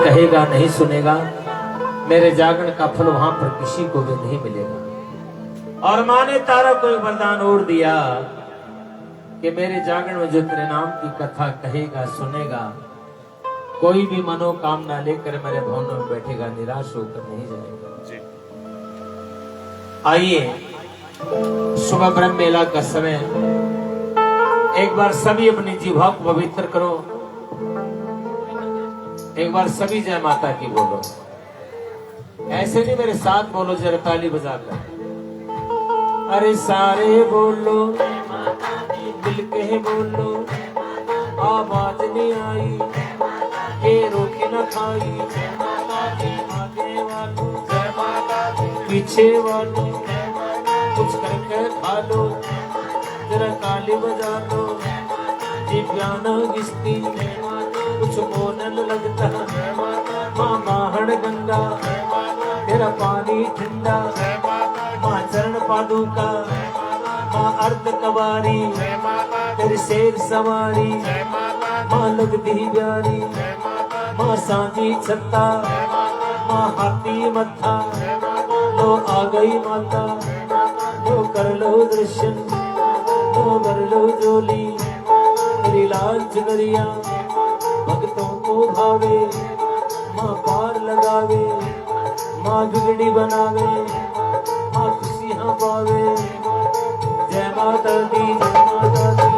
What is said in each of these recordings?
कहेगा नहीं सुनेगा, मेरे जागरण का फल वहां पर किसी को भी नहीं मिलेगा। और माँ ने तारा को एक वरदान और दिया कि मेरे जागरण में जो तेरे नाम की कथा कहेगा सुनेगा, कोई भी मनोकामना लेकर मेरे भवनों में बैठेगा, निराश होकर नहीं जाएगा। आइए सुबह ब्रह्म मेला का समय, एक बार सभी अपनी जीवा को पवित्र करो, एक बार सभी जय माता की बोलो। ऐसे नहीं, मेरे साथ बोलो जरा ताली बजाकर। अरे सारे बोलो दिल के बोलो, आवाज नहीं आई के रोटी न खाई, आगे वालों पीछे वालों कुछ करके खा लो, जरा ताली बजा लो। दिव्याना किस्ती कुछ बोलन लगता, माँ माहण गंगा तेरा पानी ठंडा, माँ चरण पादुका, माँ अर्ध कवारी तेरी शेर सवारी, माँ लगती प्यारी, माँ सांझी छत्ता, माँ हाथी मत्था, लो आ गई माता, लो कर लो दर्शन, लो कर लो जोली, तेरी लाल चुनरिया भक्तों को भावे, माँ पार लगावे, माँ बिगड़ी बनावे, माँ खुशियाँ पावे। जय माता दी, जय माता दी।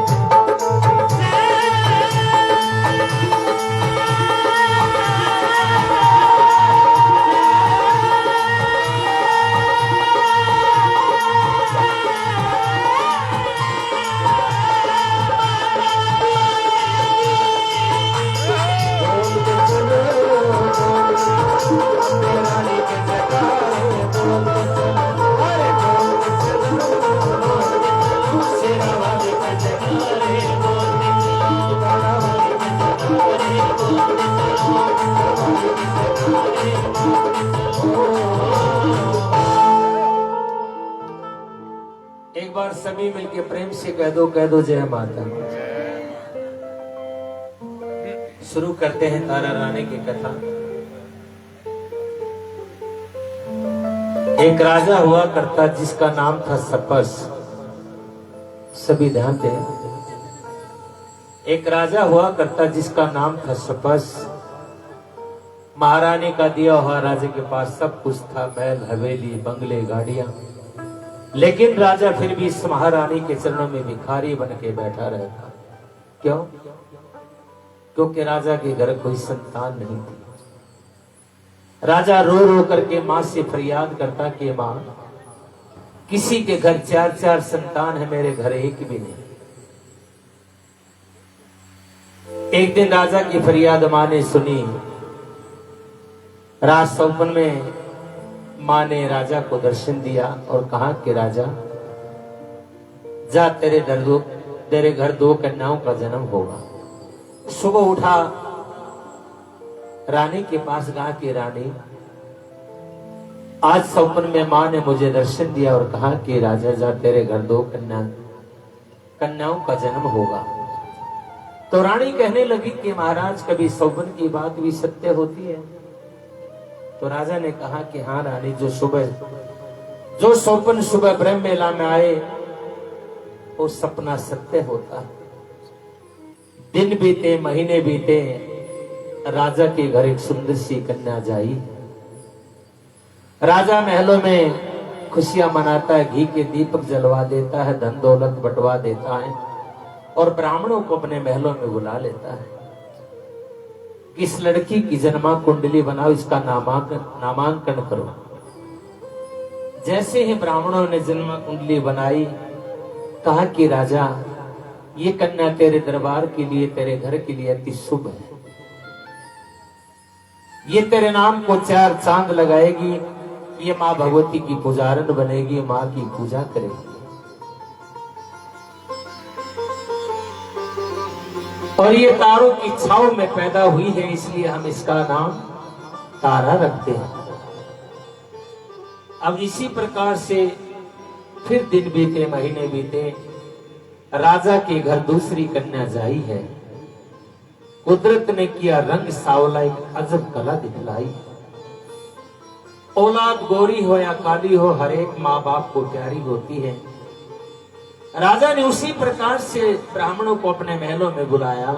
एक बार सभी मिलके प्रेम से कह दो जय माता। शुरू करते हैं तारा रानी की कथा। एक राजा हुआ करता जिसका नाम था सपस। सभी ध्यान दें। एक राजा हुआ करता जिसका नाम था सपस। महारानी का दिया हुआ राजा के पास सब कुछ था, महल हवेली बंगले गाड़ियां, लेकिन राजा फिर भी इस महारानी के चरणों में भिखारी बन के बैठा रहता। क्यों? क्योंकि राजा के घर कोई संतान नहीं थी। राजा रो रो करके माँ से फरियाद करता कि माँ, किसी के घर 4-4 संतान है, मेरे घर एक भी नहीं। एक दिन राजा की फरियाद माँ ने सुनी। राज सौपन में माँ ने राजा को दर्शन दिया और कहा कि राजा जा, तेरे घर 2 कन्याओं का जन्म होगा। सुबह उठा, रानी के पास कहा कि रानी, आज सौपन में माँ ने मुझे दर्शन दिया और कहा कि राजा जा, तेरे घर 2 कन्याओं का जन्म होगा। तो रानी कहने लगी कि महाराज, कभी सौपन की बात भी सत्य होती है? तो राजा ने कहा कि हाँ रानी, जो सौपन सुबह ब्रह्म मेला में आए वो सपना सत्य होता है। दिन बीते, महीने बीते, राजा के घर एक सुंदर सी कन्या जाई। राजा महलों में खुशियां मनाता है, घी के दीपक जलवा देता है, धन दौलत बंटवा देता है और ब्राह्मणों को अपने महलों में बुला लेता है। इस लड़की की जन्मा कुंडली बनाओ, इसका नामांकन करो। जैसे ही ब्राह्मणों ने जन्मा कुंडली बनाई, कहा कि राजा, ये कन्या तेरे दरबार के लिए, तेरे घर के लिए अति शुभ है। ये तेरे नाम को 4 चांद लगाएगी, ये माँ भगवती की पुजारन बनेगी, माँ की पूजा करेगी। और ये तारों की छाव में पैदा हुई है, इसलिए हम इसका नाम तारा रखते हैं। अब इसी प्रकार से फिर दिन बीते, महीने बीते, राजा के घर दूसरी कन्या जाई है। कुदरत ने किया रंग सावला, एक अजब कला दिखलाई। औलाद गोरी हो या काली हो, हर एक माँ बाप को प्यारी होती है। राजा ने उसी प्रकार से ब्राह्मणों को अपने महलों में बुलाया,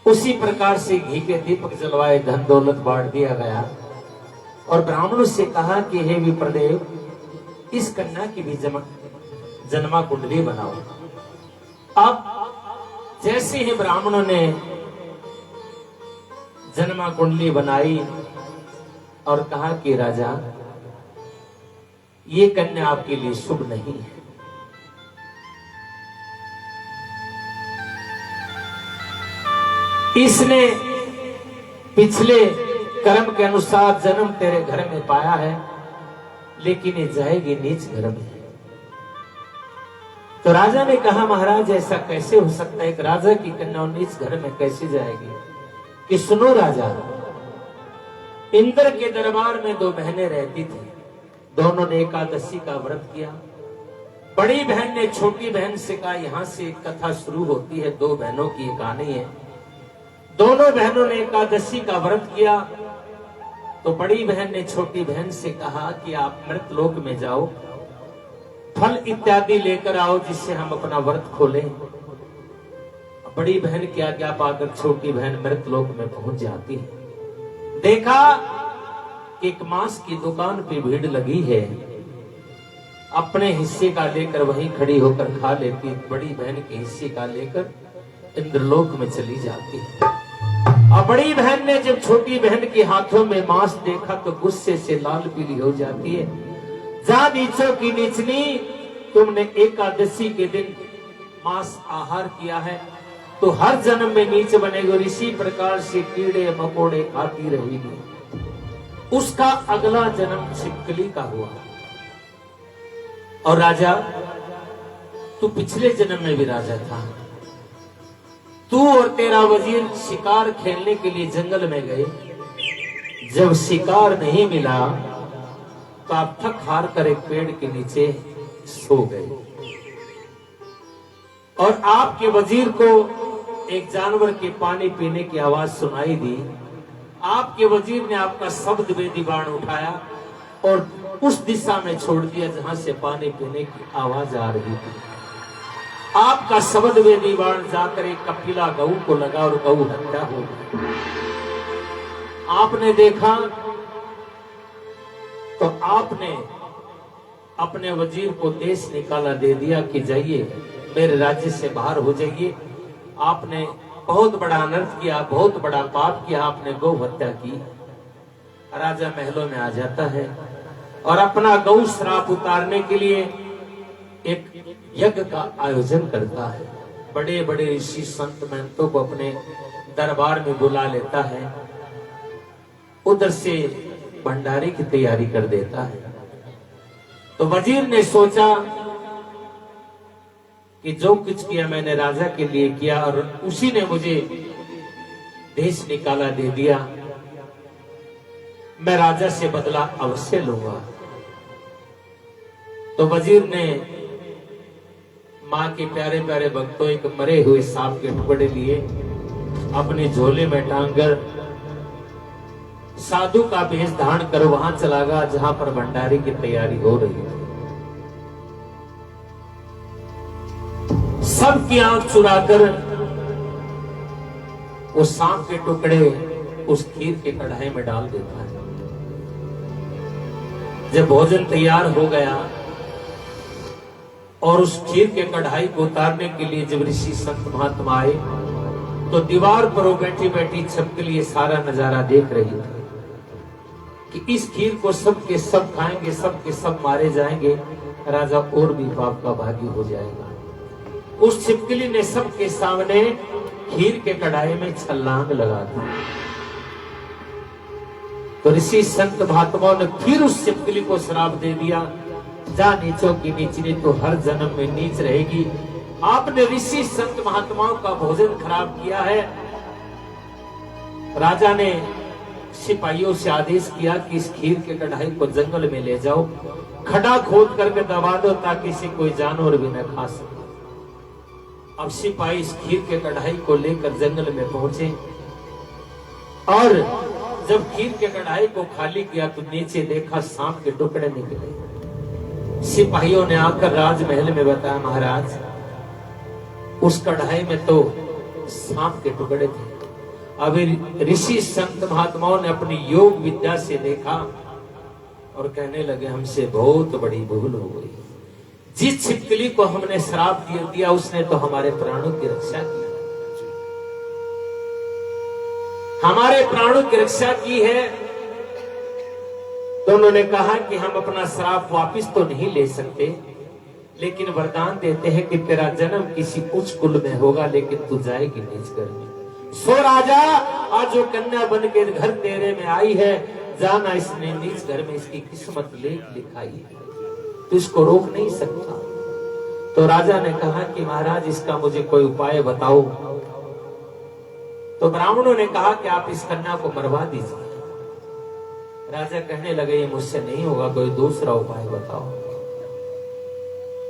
उसी प्रकार से घी के दीपक जलवाए, धन दौलत बांट दिया गया और ब्राह्मणों से कहा कि हे विप्रदेव, इस कन्या की भी जन्मा कुंडली बनाओ। अब जैसे ही ब्राह्मणों ने जन्मा कुंडली बनाई और कहा कि राजा, ये कन्या आपके लिए शुभ नहीं है। इसने पिछले कर्म के अनुसार जन्म तेरे घर में पाया है, लेकिन ये जाएगी नीच घर में। तो राजा ने कहा, महाराज ऐसा कैसे हो सकता है, एक राजा की कन्या नीच घर में कैसे जाएगी? कि सुनो राजा, इंद्र के दरबार में दो बहनें रहती थी, दोनों ने एकादशी का व्रत किया। बड़ी बहन ने छोटी बहन से कहा, यहां से एक कथा शुरू होती है, दो बहनों की एक कहानी है। दोनों बहनों ने एकादशी का व्रत किया तो बड़ी बहन ने छोटी बहन से कहा कि आप मृत लोक में जाओ, फल इत्यादि लेकर आओ जिससे हम अपना व्रत खोलें। बड़ी बहन की आज्ञा पाकर छोटी बहन मृत लोक में पहुंच जाती है। देखा कि एक मांस की दुकान पे भीड़ लगी है, अपने हिस्से का लेकर वहीं खड़ी होकर खा लेती, बड़ी बहन के हिस्से का लेकर इंद्रलोक में चली जाती है। और बड़ी बहन ने जब छोटी बहन के हाथों में मांस देखा तो गुस्से से लाल पीली हो जाती है। जा नीचों की नीचनी, तुमने एकादशी के दिन मांस आहार किया है तो हर जन्म में नीच बनेगी, इसी प्रकार से कीड़े मकोड़े खाती रहेगी। उसका अगला जन्म छिपकली का हुआ। और राजा, तू पिछले जन्म में भी राजा था, तू और तेरा वजीर शिकार खेलने के लिए जंगल में गए। जब शिकार नहीं मिला तो आप थक हार कर एक पेड़ के नीचे सो गए और आपके वजीर को एक जानवर के पानी पीने की आवाज सुनाई दी। आपके वजीर ने आपका शब्द वेदी बाण उठाया और उस दिशा में छोड़ दिया जहां से पानी पीने की आवाज आ रही थी। आपका शब्द वेदी बाण जाकर एक कपिला गऊ को लगा और गऊ हत्या हो गई। आपने देखा तो आपने अपने वजीर को देश निकाला दे दिया कि जाइए मेरे राज्य से बाहर हो जाइए। आपने बहुत बड़ा अनर्थ किया, बहुत बड़ा पाप किया, आपने गौ हत्या की। राजा महलों में आ जाता है और अपना गौ श्राप उतारने के लिए एक यज्ञ का आयोजन करता है। बड़े बड़े ऋषि संत महंतों को अपने दरबार में बुला लेता है, उधर से भंडारे की तैयारी कर देता है। तो वजीर ने सोचा कि जो कुछ किया मैंने राजा के लिए किया और उसी ने मुझे देश निकाला दे दिया, मैं राजा से बदला अवश्य लूंगा। तो वजीर ने मां के प्यारे प्यारे भक्तों एक मरे हुए सांप के टुकड़े लिए अपने झोले में टांगकर साधु का भेष धारण कर वहां चला गया जहां पर भंडारे की तैयारी हो रही थी। सबकी आंख चुराकर वो सांप के टुकड़े उस खीर के कढ़ाई में डाल देता है। जब भोजन तैयार हो गया और उस खीर के कढ़ाई को उतारने के लिए जब ऋषि संत महात्मा आए तो दीवार पर वो बैठी बैठी छिपकली ये सारा नजारा देख रही थी कि इस खीर को सब के सब खाएंगे, सब के सब मारे जाएंगे, राजा और भी पाप का भागी हो जाएगा। उस छिपकली ने सबके सामने खीर के कढ़ाई में छलांग लगा दी। तो ऋषि संत महात्माओं ने फिर उस छिपकली को श्राप दे दिया, जा नीचों की नीचनी तो हर जन्म में नीच रहेगी। आपने ऋषि संत महात्माओं का भोजन खराब किया है। राजा ने सिपाहियों से आदेश किया कि इस खीर के कढ़ाई को जंगल में ले जाओ, खड्डा खोद करके दबा दो ताकि इसे कोई जानवर भी न खा सके। अब सिपाही इस खीर के कढ़ाई को लेकर जंगल में पहुंचे और जब खीर के कढ़ाई को खाली किया तो नीचे देखा सांप के टुकड़े निकले। सिपाहियों ने आकर राजमहल में बताया, महाराज उस कढ़ाई में तो सांप के टुकड़े थे। अभी ऋषि संत महात्माओं ने अपनी योग विद्या से देखा और कहने लगे, हमसे बहुत बड़ी भूल हो गई। जिस छिपकली को हमने श्राप दिया उसने तो हमारे प्राणों की रक्षा की, हमारे प्राणों की रक्षा की है। तो उन्होंने कहा कि हम अपना श्राप वापस तो नहीं ले सकते, लेकिन वरदान देते हैं कि तेरा जन्म किसी उच्च कुल में होगा, लेकिन तू जाएगी नीच घर में। सो राजा, आज जो कन्या बन के घर तेरे में आई है, जाना इसने नीच घर में इसकी किस्मत लिखाई है, तो इसको रोक नहीं सकता। तो राजा ने कहा कि महाराज इसका मुझे कोई उपाय बताओ। तो ब्राह्मणों ने कहा कि आप इस कन्या को मरवा दीजिए। राजा कहने लगे, ये मुझसे नहीं होगा, कोई दूसरा उपाय बताओ।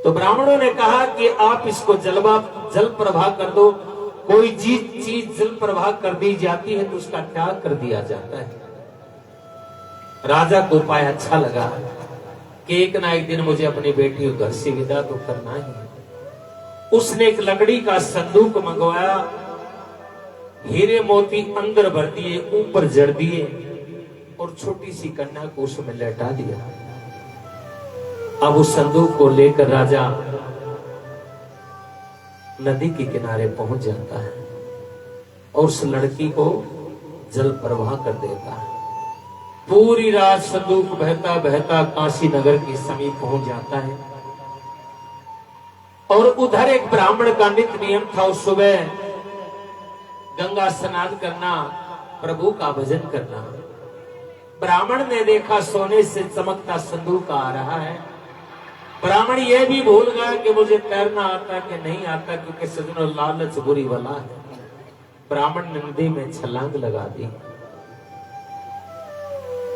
तो ब्राह्मणों ने कहा कि आप इसको जल प्रवाह कर दो। कोई चीज जल प्रवाह कर दी जाती है तो उसका त्याग कर दिया जाता है। राजा को उपाय अच्छा लगा कि एक ना एक दिन मुझे अपनी बेटी को घर से विदा तो करना ही। उसने एक लकड़ी का संदूक मंगवाया, हीरे मोती अंदर भर दिए, ऊपर जड़ दिए और छोटी सी कन्या को उसमें लेटा दिया। अब उस संदूक को लेकर राजा नदी के किनारे पहुंच जाता है और उस लड़की को जल प्रवाह कर देता है। पूरी रात संदूक बहता बहता काशी नगर के समीप पहुंच जाता है और उधर एक ब्राह्मण का नित्य नियम था, उस सुबह गंगा स्नान करना, प्रभु का भजन करना। ब्राह्मण ने देखा सोने से चमकता संदूक आ रहा है। ब्राह्मण यह भी भूल गया कि मुझे तैरना आता कि नहीं आता, क्योंकि सजनों लालच बुरी वाला है। ब्राह्मण ने नदी में छलांग लगा दी।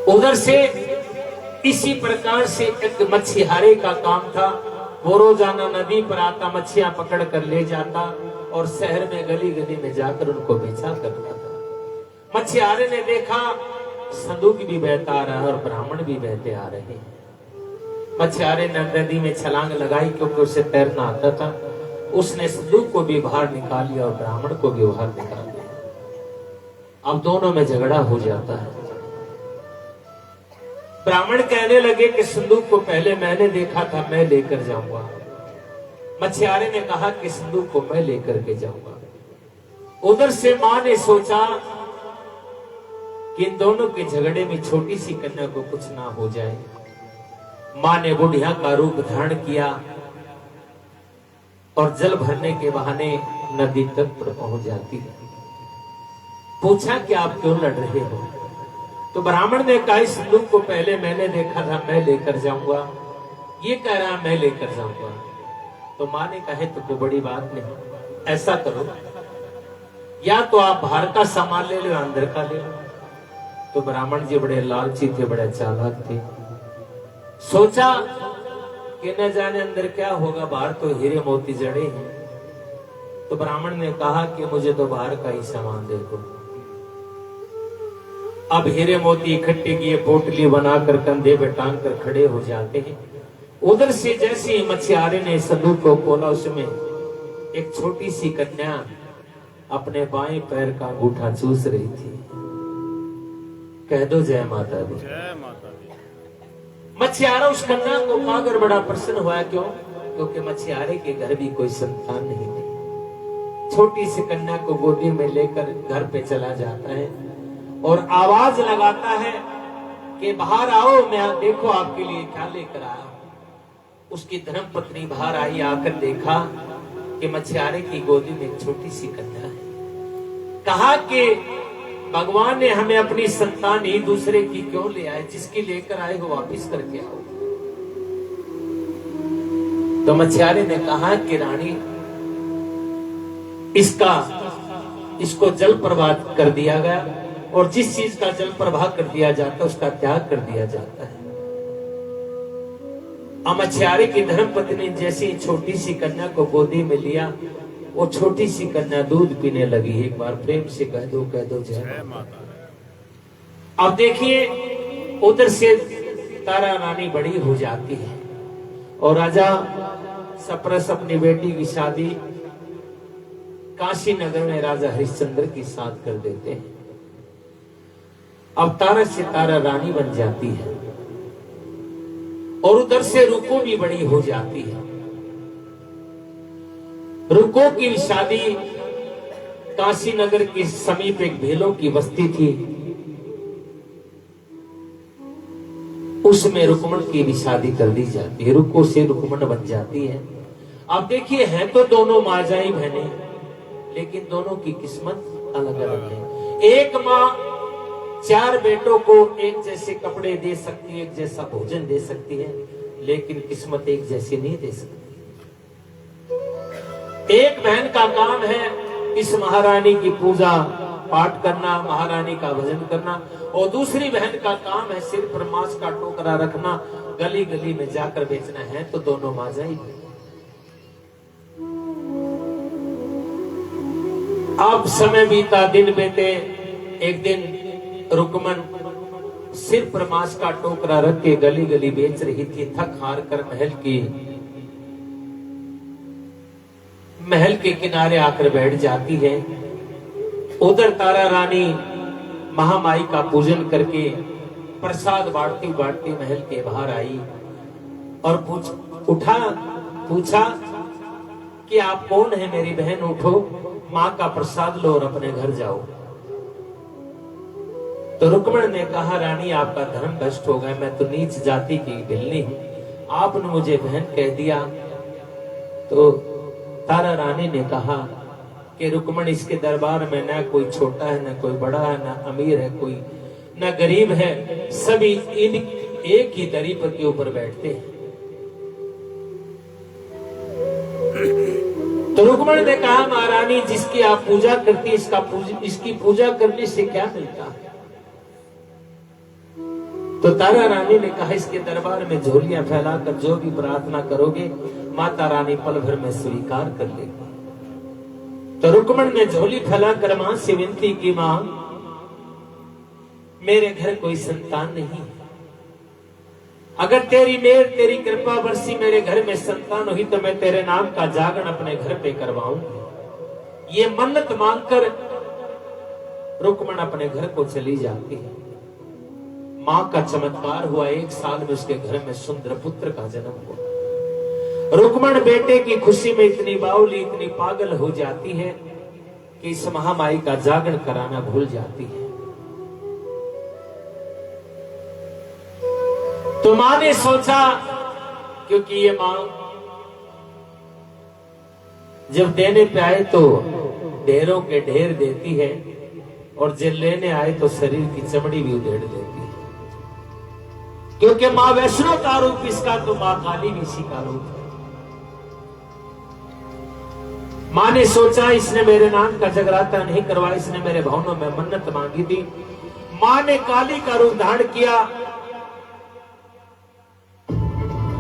उधर से इसी प्रकार से एक मछियारे का काम था, वो रोजाना नदी पर आता, मछलियां पकड़ कर ले जाता और शहर में गली गली में जाकर उनको बेचा करता था। मछियारे ने देखा संदूक भी बहता आ रहा है और ब्राह्मण भी बहते आ रहे हैं। मछियारे ने नदी में छलांग लगाई, क्योंकि उसे तैरना आता था। उसने संदूक को भी बाहर निकाल लिया और ब्राह्मण को भी बाहर निकाल लिया। अब दोनों में झगड़ा हो जाता है। ब्राह्मण कहने लगे कि संदूक को पहले मैंने देखा था, मैं लेकर जाऊंगा। मछियारे ने कहा कि संदूक को मैं लेकर के जाऊंगा। उधर से मां ने सोचा कि इन दोनों के झगड़े में छोटी सी कन्या को कुछ ना हो जाए। मां ने बुढ़िया का रूप धारण किया और जल भरने के बहाने नदी तट पर पहुंच जाती है। पूछा कि आप क्यों लड़ रहे हो? तो ब्राह्मण ने कहा, इस संदूक को पहले मैंने देखा था, मैं लेकर जाऊंगा। ये कह रहा मैं लेकर जाऊंगा। तो मां ने कहा, तो कोई बड़ी बात नहीं, ऐसा करो, या तो आप बाहर का सामान ले लो, अंदर का ले लो। तो ब्राह्मण जी बड़े लालची थे, बड़े चालाक थे। सोचा कि न जाने अंदर क्या होगा, बाहर तो हीरे मोती जड़े हैं। तो ब्राह्मण ने कहा कि मुझे तो बाहर का ही सामान दे दो। अब हीरे मोती इकट्ठे किए, पोटली बनाकर कंधे पे टांग कर खड़े हो जाते हैं। उधर से जैसे ही मछियारे ने संदूक को खोला, उसमें एक छोटी सी कन्या अपने बाएं पैर का अंगूठा चूस रही थी। कह दो जय माता दी। जय माता दी। मछियारा उस कन्या को पाकर बड़ा प्रसन्न हुआ। क्यों? क्योंकि मछियारे के घर भी कोई संतान नहीं थी। छोटी सी कन्या को गोदी में लेकर घर पे चला जाता है और आवाज लगाता है कि बाहर आओ, मैं देखो आपके लिए क्या लेकर आया हूं। उसकी धर्म पत्नी बाहर आई, आकर देखा कि मछियारे की गोदी में एक छोटी सी कन्या है। कहा कि भगवान ने हमें अपनी संतान ही दूसरे की क्यों ले आए, जिसकी लेकर आए हो वापिस करके आओ। तो मछियारे ने कहा कि रानी, इसको जल प्रवाह कर दिया गया और जिस चीज का जल प्रवाह कर दिया जाता है उसका त्याग कर दिया जाता है। मछियारे की धर्म पत्नी जैसी छोटी सी कन्या को गोदी में लिया, वो छोटी सी कन्या दूध पीने लगी। एक बार प्रेम से कह दो जय माता। अब देखिए उधर से तारा रानी बड़ी हो जाती है और राजा सप्रस अपनी बेटी की शादी काशी नगर में राजा हरिश्चंद्र के साथ कर देते हैं। अब तारा से तारा रानी बन जाती है और उधर से रुको भी बड़ी हो जाती है। रुको की शादी काशी नगर के समीप एक भेलों की बस्ती थी, उसमें रुक्मण की भी शादी कर दी जाती है। रुको से रुक्मण बन जाती है। अब देखिए हैं तो दोनों माजाई बहने, लेकिन दोनों की किस्मत अलग अलग है। एक माँ 4 बेटों को एक जैसे कपड़े दे सकती है, एक जैसा भोजन दे सकती है, लेकिन किस्मत एक जैसी नहीं दे सकती। एक बहन का काम है इस महारानी की पूजा पाठ करना, महारानी का भजन करना, और दूसरी बहन का काम है सिर पर मांस का टोकरा रखना, गली गली में जाकर बेचना। है तो दोनों माजाई। अब समय बीता, दिन बीते। एक दिन रुक्मन सिर पर मांस का टोकरा रख के गली गली बेच रही थी। थक हार कर महल के किनारे आकर बैठ जाती है। उधर तारा रानी महामाई का पूजन करके प्रसाद बांटती बांटती महल के बाहर आई और पूछा कि आप कौन है मेरी बहन, उठो, माँ का प्रसाद लो और अपने घर जाओ। तो रुक्मण ने कहा, रानी आपका धर्म भ्रष्ट हो गया, मैं तो नीच जाति की भिल्ली हूं, आपने मुझे बहन कह दिया। तो तारा रानी ने कहा कि रुक्मण, इसके दरबार में न कोई छोटा है, न कोई बड़ा है, न अमीर है कोई, न गरीब है, सभी एक ही दरी पर के ऊपर बैठते हैं। तो रुक्मण ने कहा, महारानी जिसकी आप पूजा करती है, इसकी पूजा करने से क्या मिलता है? तो तारा रानी ने कहा, इसके दरबार में झोलियां फैलाकर जो भी प्रार्थना करोगे माता रानी पल भर में स्वीकार कर लेगी। तो रुक्मण ने झोली फैलाकर मां से विनती की, मां मेरे घर कोई संतान नहीं, अगर तेरी मेहर तेरी कृपा बरसी मेरे घर में संतान हुई तो मैं तेरे नाम का जागरण अपने घर पे करवाऊं। ये मन्नत मांगकर रुक्मण अपने घर को चली जाती है। मां का चमत्कार हुआ, 1 साल में उसके घर में सुंदर पुत्र का जन्म हुआ। रुक्मण बेटे की खुशी में इतनी बावली, इतनी पागल हो जाती है कि इस महामाई का जागरण कराना भूल जाती है। तो मां ने सोचा, क्योंकि ये मां जब देने पे आए तो ढेरों के ढेर देती है, और जब लेने आए तो शरीर की चमड़ी भी उधेड़ देती है। क्योंकि मां वैष्णो का रूप इसका, तो मां काली भी इसी का रूप है। मां ने सोचा, इसने मेरे नाम का जगराता नहीं करवाया, इसने मेरे भवनों में मन्नत मांगी थी। मां ने काली का रूप धारण किया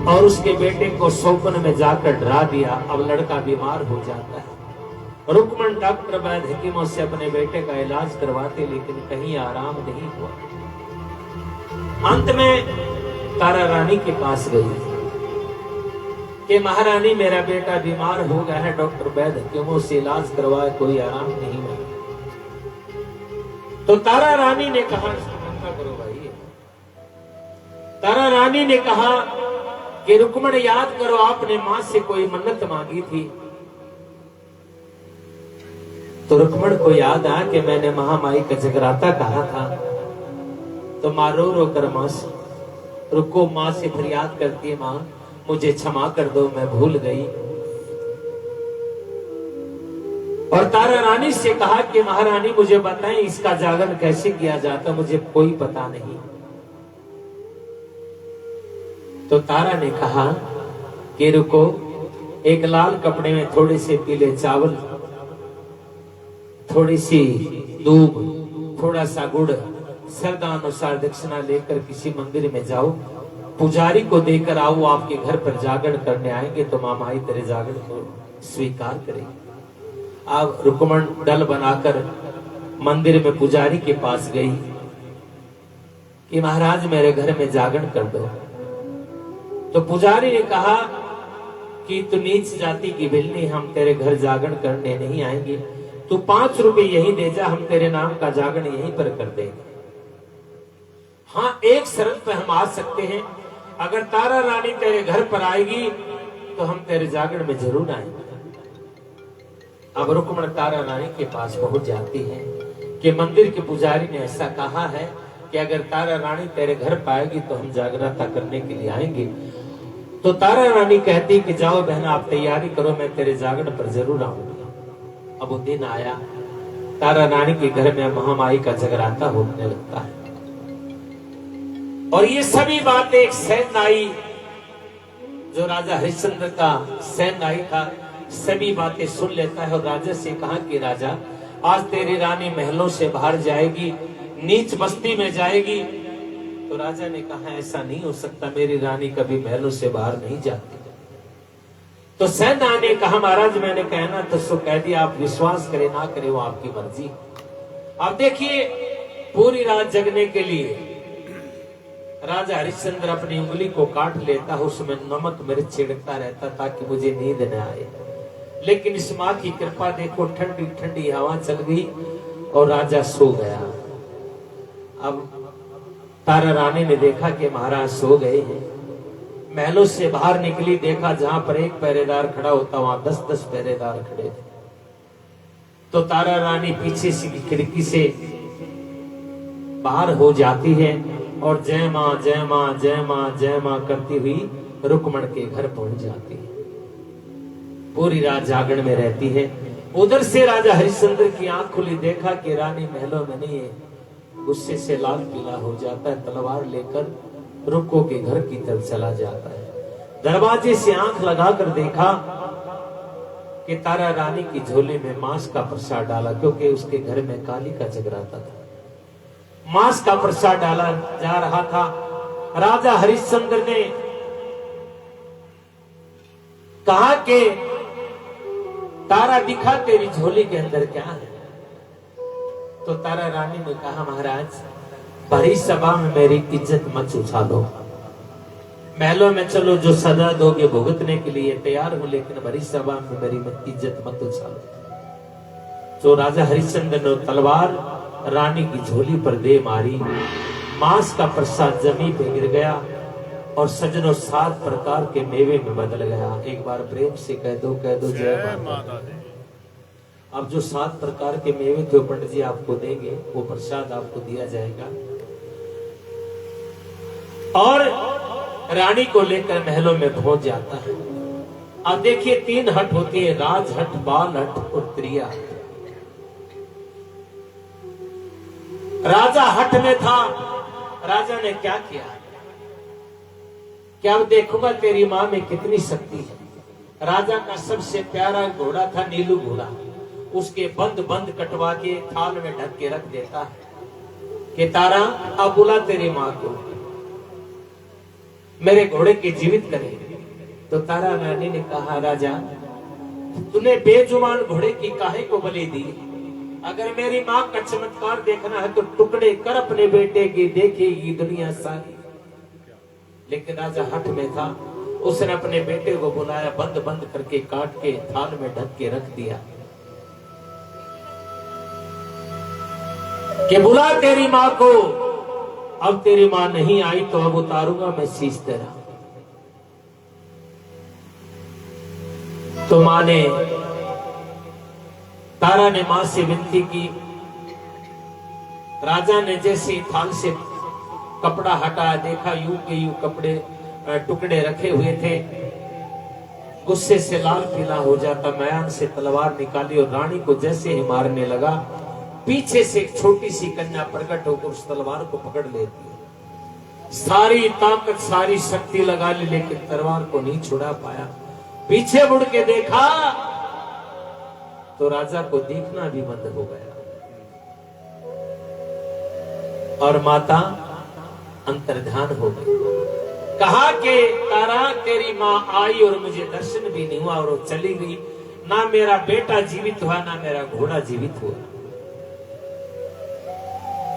और उसके बेटे को सौपन में जाकर डरा दिया। अब लड़का बीमार हो जाता है। रुक्मण डॉक्टर वैद्य हकीमों से अपने बेटे का इलाज करवाते, लेकिन कहीं आराम नहीं हुआ। अंत में तारा रानी के पास गई कि महारानी मेरा बेटा बीमार हो गया है, डॉक्टर वैद्य हकीमों से इलाज करवाए, कोई आराम नहीं है। तो तारा रानी ने कहा, करो भाई। तारा रानी ने कहा कि रुक्मण याद करो, आपने मां से कोई मन्नत मांगी थी। तो रुक्मण को याद आया कि मैंने महामाई का जगराता कहा था। तो मां रो रो कर मां से रुको, मां से फरियाद करती है, मां मुझे क्षमा कर दो, मैं भूल गई। और तारा रानी से कहा कि महारानी मुझे बताएं इसका जागरण कैसे किया जाता, मुझे कोई पता नहीं। तो तारा ने कहा कि रुको, एक लाल कपड़े में थोड़े से पीले चावल, थोड़ी सी दूब, थोड़ा सा गुड़, श्रद्धा अनुसार दक्षिणा लेकर किसी मंदिर में जाओ, पुजारी को देकर आओ, आपके घर पर जागरण करने आएंगे तो मामाई तेरे जागरण को स्वीकार करेगी। अब रुक्मण दल बनाकर मंदिर में पुजारी के पास गई कि महाराज मेरे घर में जागरण कर दो। तो पुजारी ने कहा कि तू नीच जाति की बिल्ली, हम तेरे घर जागरण करने नहीं आएंगे, तू 5 रुपए यही दे जा, हम तेरे नाम का जागरण यहीं पर कर देंगे। हाँ, एक शर्त पे हम आ सकते हैं, अगर तारा रानी तेरे घर पर आएगी तो हम तेरे जागरण में जरूर आएंगे। अब रुक्मण तारा रानी के पास पहुंच जाती है कि मंदिर के पुजारी ने ऐसा कहा है कि अगर तारा रानी तेरे घर पाएगी तो हम जागरता करने के लिए आएंगे। तो तारा रानी कहती कि जाओ बहना, आप तैयारी करो, मैं तेरे जागरण पर जरूर आऊंगी। अब वो दिन आया, तारा रानी के घर में महामाई का जगराता होने लगता है और ये सभी बातें एक सेनाई, जो राजा हरिश्चंद्र का सेनाई था, सभी बातें सुन लेता है और राजा से कहा कि राजा, आज तेरी रानी महलों से बाहर जाएगी, नीच बस्ती में जाएगी। तो राजा ने कहा ऐसा नहीं हो सकता, मेरी रानी कभी महलों से बाहर नहीं जाती। तो सेना ने कहा महाराज मैंने कहना तो सो कह दिया, आप विश्वास करें ना करें वो आपकी मर्जी। अब देखिए, पूरी रात जगने के लिए राजा हरिश्चंद्र अपनी उंगली को काट लेता, उसमें नमक मिर्च छिड़कता रहता ताकि मुझे नींद न आए। लेकिन इस माँ की कृपा देखो, ठंडी ठंडी हवा चल गई और राजा सो गया। अब तारा रानी ने देखा कि महाराज सो गए हैं, महलों से बाहर निकली, देखा जहां पर एक पहरेदार खड़ा होता वहां 10-10 पहरेदार खड़े थे। तो तारा रानी पीछे से खिड़की से बाहर हो जाती है और जय मां जय मां जय मां जय मां करती हुई रुक्मण के घर पहुंच जाती है। पूरी रात जागरण में रहती है। उधर से राजा हरिश्चंद्र की आंख खुली, देखा कि रानी महलों में नहीं है, गुस्से से लाल पीला हो जाता है, तलवार लेकर रुक्को के घर की तरफ चला जाता है। दरवाजे से आंख लगाकर देखा कि तारा रानी की झोले में मांस का प्रसाद डाला, क्योंकि उसके घर में काली का जगराता था। मांस का प्रसाद डाला जा रहा था। राजा हरिश्चंद्र ने कहा कि तारा दिखा तेरी झोली के अंदर क्या है। तो तारा रानी ने कहा महाराज, भरी सभा में मेरी इज्जत मत उछालो, महलों में चलो, जो सजा दोगे भुगतने के लिए तैयार हूं, लेकिन भरी सभा में मेरी इज्जत मत उछालो। तो राजा हरिश्चंद्र ने तलवार रानी की झोली पर दे मारी, मांस का प्रसाद जमीन पे गिर गया और सजनों 7 प्रकार के मेवे में बदल गया। एक बार प्रेम से कह दो जय माता दी। अब जो 7 प्रकार के मेवे थे पंडित जी आपको देंगे, वो प्रसाद आपको दिया जाएगा। और रानी को लेकर महलों में पहुंच जाता है। अब देखिए 3 हट होती है, राज हट, बाल हट और त्रिया हट। राजा हट में था। राजा ने क्या किया, क्या देखूंगा तेरी मां में कितनी शक्ति है। राजा का सबसे प्यारा घोड़ा था नीलू घोड़ा, उसके बंद कटवा के थाल में ढक के रख देता है कि तारा अब बुला तेरी मां को, मेरे घोड़े के जीवित करे। तो तारा रानी ने कहा राजा, तूने बेजुबान घोड़े की काहे को बलि दी? अगर मेरी मां का चमत्कार देखना है तो टुकड़े कर अपने बेटे की, देखेगी दुनिया सारी। लेकिन राजा हट में था, उसने अपने बेटे को बुलाया, बंद करके काट के थाल में ढक के रख दिया कि बुला तेरी मां को। अब तेरी मां नहीं आई तो अब उतारूंगा मैं शीश तेरा। तो मां ने, तारा ने मां से विनती की। राजा ने जैसे थाल से कपड़ा हटाया, देखा यूं के यूं कपड़े टुकड़े रखे हुए थे। गुस्से से लाल पीला हो जाता, म्यान से तलवार निकाली और रानी को जैसे ही मारने लगा, पीछे से एक छोटी सी कन्या प्रकट होकर उस तलवार को पकड़ लेती है। सारी ताकत सारी शक्ति लगा ली, लेकिन तलवार को नहीं छुड़ा पाया। पीछे मुड़ के देखा तो राजा को दिखना भी बंद हो गया और माता अंतर्ध्यान हो गई। कहा कि तारा तेरी मां आई और मुझे दर्शन भी नहीं हुआ और वो चली गई। ना मेरा बेटा जीवित हुआ ना मेरा घोड़ा जीवित हुआ।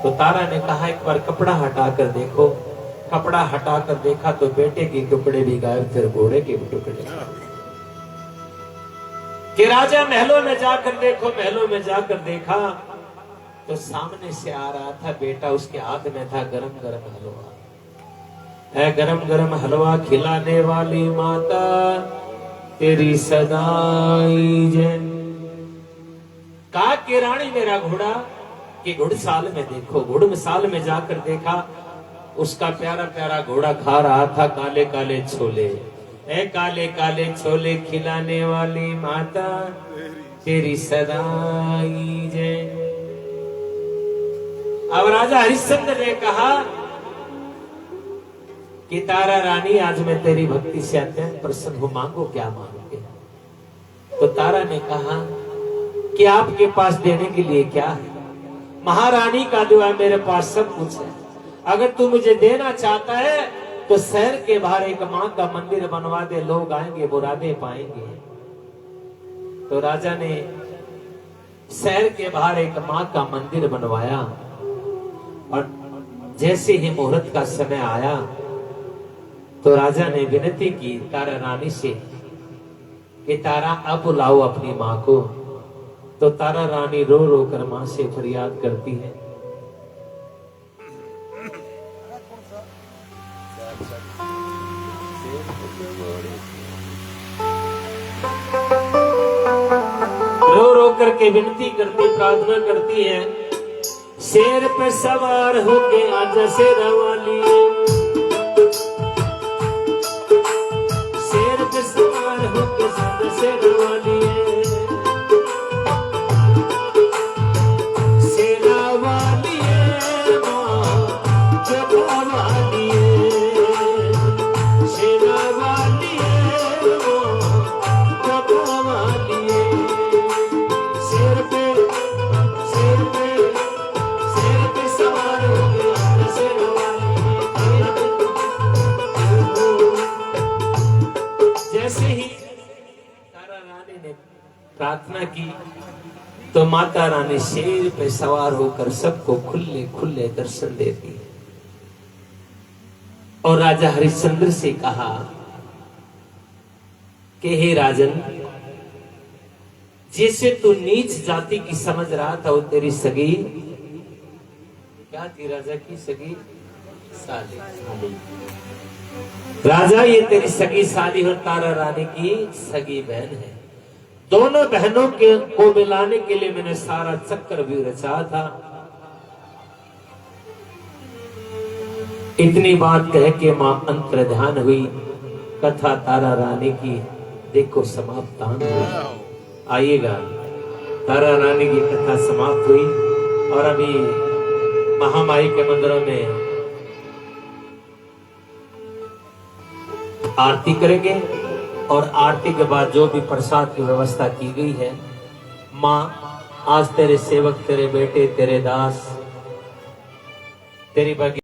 तो तारा ने कहा एक बार कपड़ा हटा कर देखो। कपड़ा हटा कर देखा तो बेटे के टुकड़े भी गायब, फिर घोड़े के भी टुकड़े। कि राजा महलों में जाकर देखो। महलों में जाकर देखा तो सामने से आ रहा था बेटा, उसके हाथ में था गरम गरम हलवा। है गरम गरम हलवा खिलाने वाली माता तेरी सदाई जय। कहा कि रानी मेरा घोड़ा कि घुड़साल में देखो। घुड़साल में जाकर देखा, उसका प्यारा प्यारा घोड़ा खा रहा था काले काले छोले। ऐ काले काले छोले खिलाने वाली माता तेरी सदाई जय। अब राजा हरिश्चंद्र ने कहा कि तारा रानी आज मैं तेरी भक्ति से अत्यंत प्रसन्न हूं, मांगो क्या मांगोगे। तो तारा ने कहा कि आपके पास देने के लिए क्या है। महारानी का दुआ मेरे पास सब कुछ है। अगर तू मुझे देना चाहता है तो शहर के बाहर एक मां का मंदिर बनवा दे, लोग आएंगे मुरादे पाएंगे। तो राजा ने शहर के बाहर एक मां का मंदिर बनवाया और जैसे ही मुहूर्त का समय आया तो राजा ने विनती की तारा रानी से कि तारा अब बुलाओ अपनी मां को। तो तारा रानी रो रो कर मां से फरियाद करती है। रो रो करके विनती करती, प्रार्थना करती है, शेर पे सवार होके आजा शेरा वाली। शेर पे सवार होके आजा शेरा वाली। प्रार्थना की तो माता रानी शेर पे सवार होकर सबको खुले खुले दर्शन देती है। और राजा हरिश्चंद्र से कहा कि हे राजन, जैसे तू नीच जाति की समझ रहा था वो तेरी सगी क्या थी, राजा की सगी साली। राजा ये तेरी सगी साली और तारा रानी की सगी बहन है। दोनों बहनों के को मिलाने के लिए मैंने सारा चक्कर भी रचा था। इतनी बात कह के मां अंतर्ध्यान हुई। कथा तारा रानी की देखो समाप्तान हुई। आइएगा, तारा रानी की कथा समाप्त हुई और अभी महामाई के मंदिरों में आरती करेंगे और आरती के बाद जो भी प्रसाद की व्यवस्था की गई है, मां आज तेरे सेवक, तेरे बेटे, तेरे दास, तेरी